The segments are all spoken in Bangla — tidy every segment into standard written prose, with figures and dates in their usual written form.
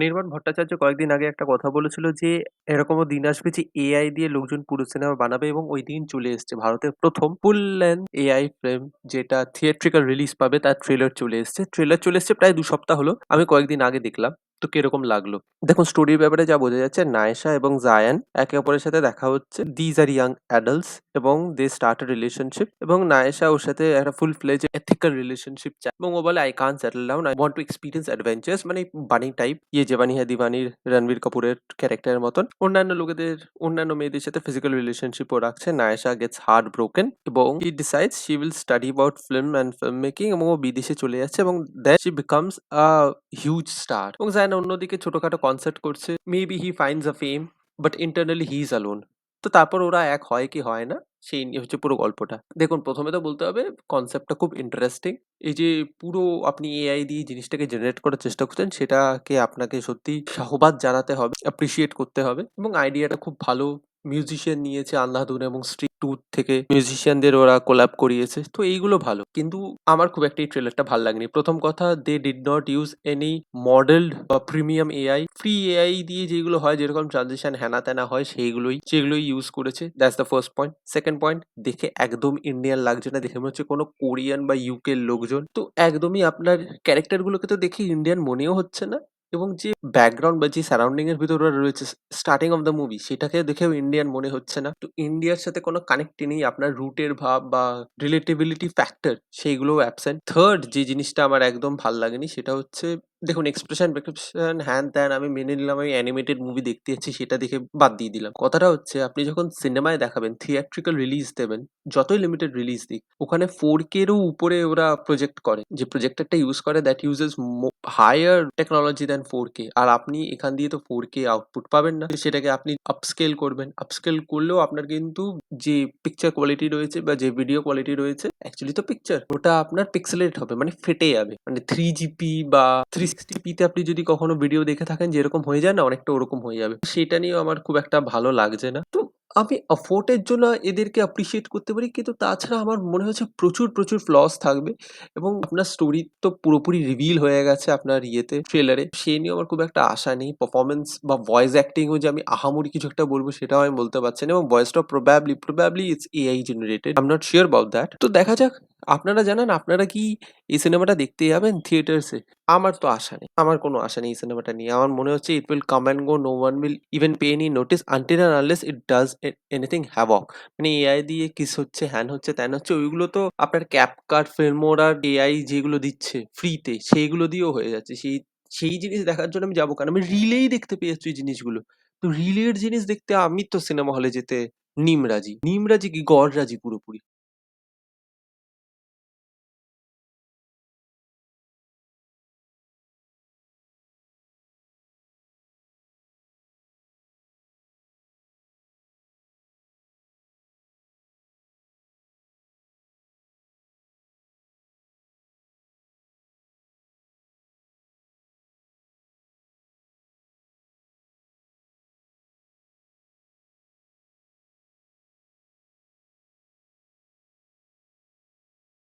অনির্বাণ ভট্টাচার্য কয়েকদিন আগে একটা কথা বলেছিল যে এরকমও দিন আসবে যে এআই দিয়ে লোকজন পুরো সিনেমা বানাবে এবং ওই দিন চলে এসছে। ভারতের প্রথম ফুল লেন্থ এআই ফিল্ম যেটা থিয়েট্রিক্যাল রিলিজ পাবে তার ট্রেলার চলে এসছে। ট্রেলার চলে এসছে প্রায় ২ সপ্তাহ হলো। আমি কয়েকদিন আগে দেখলাম। তো কিরকম লাগলো? দেখুন, স্টোরির ব্যাপারে যা বোঝা যাচ্ছে, নায়েশা এবং জায়ান একে অপরের সাথে দেখা হচ্ছে। দিজ আর ইয়াং অ্যাডাল্টস এবং দে স্টার্ট আ রিলেশনশিপ, এবং নায়েশা ওর সাথে একটা ফুল ফ্লেজ এথিক্যাল রিলেশনশিপ চায় এবং ও বলে I can't settle down, I want to experience adventures. মানে বানি টাইপ, ইয়ে জবানি হ্যায় দিওয়ানির রণবীর কাপুরের ক্যারেক্টারের মতন অন্যান্য মেয়েদের সাথে ফিজিক্যাল রিলেশনশিপ ও রাখছে। নায়েশা গেটস হার্ট ব্রোকেন এবং he decides she will study about film and film making, এবং ও বিদেশে চলে যাচ্ছে এবং then she becomes a huge star. এবং জায়ন অন্যদিকে ছোটখাটো কনসার্ট করছে। Maybe he finds a fame, but internally he is alone. তো তারপর ওরা এক হয় কি হয় না, সেই নিয়ে হচ্ছে পুরো গল্পটা। দেখুন, প্রথমে তো বলতে হবে কনসেপ্টটা খুব ইন্টারেস্টিং। এই যে পুরো আপনি এআই দিয়ে জিনিসটাকে জেনারেট করার চেষ্টা করছেন, সেটাকে আপনাকে সত্যি সাধুবাদ জানাতে হবে, অ্যাপ্রিসিয়েট করতে হবে, এবং আইডিয়াটা খুব ভালো। মিউজিশিয়ান নিয়েছে আন্ধাধুন এবং স্ট্রিট টুথ থেকে মিউজিশিয়ানদের ওরা কোলাব করিয়েছে, তো এইগুলো ভালো। কিন্তু আমার খুব একটা এই ট্রেলারটা ভালো লাগেনি। প্রথম কথা, they did not use any modelled বা প্রিমিয়াম এআই। ফ্রি এআই দিয়ে যেগুলো হয়, যেরকম ট্রানজিশন হ্যানা ত্যানা হয়, সেগুলোই ইউজ করেছে। That's the first point. Second point, দেখে একদম ইন্ডিয়ান লাগছে না, দেখে মনে হচ্ছে কোনো কোরিয়ান বা ইউকের লোকজন। তো একদমই আপনার ক্যারেক্টারগুলোকে তো দেখে ইন্ডিয়ান মনেও হচ্ছে না, এবং যে ব্যাকগ্রাউন্ড বা যে সারাউন্ডিং এর ভিতরে ওরা রয়েছে স্টার্টিং অফ দ্য মুভি, সেটাকে দেখেও ইন্ডিয়ান মনে হচ্ছে না। তো ইন্ডিয়ার সাথে কোনো কানেক্টই নেই। আপনার রুটের ভাব বা রিলেটেবিলিটি ফ্যাক্টর সেইগুলোও অ্যাবসেন্ট। থার্ড যে জিনিসটা আমার একদম ভাল লাগেনি, সেটা হচ্ছে, দেখুন, এক্সপ্রেশন ফেক্সপ্রেশন হ্যান ত্যান আমি মেনে নিলাম, আমি অ্যানিমেটেড মুভি দেখতে যাচ্ছি, সেটা দেখে বাদ দিয়ে দিলাম। কথাটা হচ্ছে, আপনি যখন সিনেমায় দেখাবেন, থিয়েট্রিক্যাল রিলিজ দেবেন, যতই লিমিটেড রিলিজ দিক, ওখানে 4K এরও উপরে ওরা প্রজেক্ট করে। যে প্রজেক্টরটা ইউজ করে, that uses higher technology than 4K। আর আপনি এখান দিয়ে তো 4K আউটপুট পাবেন না। সেটাকে আপনি আপস্কেল করবেন। আপস্কেল করলেও আপনার কিন্তু যে পিকচার কোয়ালিটি রয়েছে বা যে ভিডিও কোয়ালিটি রয়েছে, অ্যাকচুয়ালি তো পিকচার, ওটা আপনার পিক্সেলেট হবে, মানে ফেটে যাবে। মানে 3GP বা 360p তে আপনি যদি কখনো ভিডিও দেখে থাকেন যেরকম হয়ে যায় না, অনেকটা ওরকম হয়ে যাবে। সেটা নিয়েও আমার খুব একটা ভালো লাগছে না। তো আমি এফোর্টের জন্য এদেরকে অ্যাপ্রিসিয়েট করতে পারি, কিন্তু তাছাড়া আমার মনে হচ্ছে প্রচুর ফ্লস থাকবে। এবং আপনার স্টোরি তো পুরোপুরি রিভিল হয়ে গেছে আপনার ইয়েতে, ট্রেলারে। সে নিয়ে আমার খুব একটা আশা নেই। পারফরমেন্স বা ভয়েস অ্যাক্টিংও যে আমি আহামরি কিছু একটা বলবো, সেটাও আমি বলতে পারছি না, এবং ভয়েসটা probably it's AI generated. I am not sure about that. তো দেখা যাক। আপনারা জানান, আপনারা কি এই সিনেমাটা দেখতে যাবেন থিয়েটার্সে? আমার তো আশা নেই। আমার কোনো আশা নেই এই সিনেমাটা নিয়ে। আমার মনে হচ্ছে it will come and go, no one will even pay any notice until and unless it does anything havoc. মানে এআই দিয়ে কিস হচ্ছে, হ্যান হচ্ছে, ত্যান হচ্ছে, ওইগুলো তো আপনার ক্যাপকাট, ফিল্মোরা, এআই যেগুলো দিচ্ছে ফ্রিতে, সেইগুলো দিয়েও হয়ে যাচ্ছে। সেই সেই জিনিস দেখার জন্য আমি যাবো কেন? আমি রিলেই দেখতে পেয়ে যাচ্ছি ওই জিনিসগুলো। তো রিলের জিনিস দেখতে আমি তো সিনেমা হলে যেতে নিমরাজি কি গড়রাজি পুরোপুরি।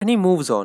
And he moves on.